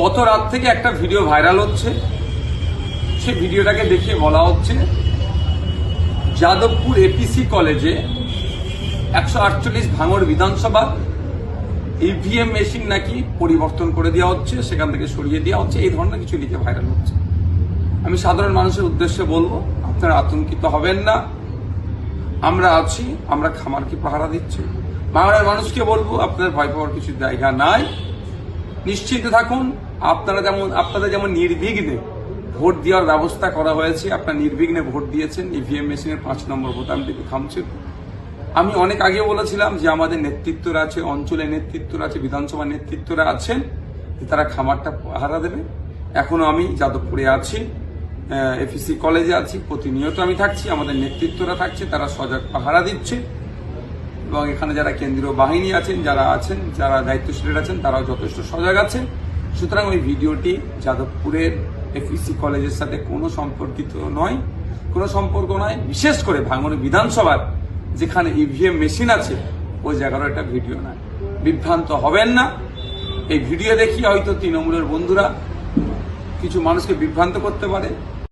গত রাত থেকে একটা ভিডিও ভাইরাল হচ্ছে। সেই ভিডিওটাকে দেখিয়ে বলা হচ্ছে যাদবপুর এপিসি কলেজে 148 ভাঙড় বিধানসভা ইভিএম মেশিন নাকি পরিবর্তন করে দেওয়া হচ্ছে, সেখান থেকে সরিয়ে দেওয়া হচ্ছে, এই ধরনের কিছু লিখে ভাইরাল হচ্ছে। আমি সাধারণ মানুষের উদ্দেশ্যে বলবো, আপনারা আতঙ্কিত হবেন না, আমরা আছি, আমরা খামারকে পাহারা দিচ্ছি। বাংলার মানুষকে বলবো, আপনাদের ভয় পাওয়ার কিছু জায়গা নাই, নিশ্চিন্তে থাকুন। আপনাদের যেমন নির্বিঘ্নে ভোট দেওয়ার ব্যবস্থা করা হয়েছে, আপনারা নির্বিঘ্নে ভোট দিয়েছেন, ইভিএম মেশিনের 5 নম্বর বোতামটিকে থামছেন। আমি অনেক আগে বলেছিলাম যে আমাদের নেতৃত্বরা আছে, অঞ্চলের নেতৃত্বরা আছে, বিধানসভা নেতৃত্বরা আছেন, তারা খামারটা পাহারা দেবে। এখনো আমি যাদবপুরে আছি, এপিসি কলেজে আছি, প্রতিনিয়ত আমি থাকছি, আমাদের নেতৃত্বরা থাকছে, তারা সজাগ পাহারা দিচ্ছে। এবং এখানে যারা কেন্দ্রীয় বাহিনী আছেন, যারা দায়িত্বশীল আছেন, তারাও যথেষ্ট সজাগ আছেন। সুতরাং ওই ভিডিওটি যাদবপুরের এপিসি কলেজের সাথে কোনো সম্পর্কিত নয়, কোনো সম্পর্ক নয়। বিশেষ করে ভাঙড় বিধানসভার যেখানে ইভিএম মেশিন আছে, ওই জায়গারও একটা ভিডিও নয়। বিভ্রান্ত হবেন না। এই ভিডিও দেখিয়ে হয়তো তৃণমূলের বন্ধুরা কিছু মানুষকে বিভ্রান্ত করতে পারে।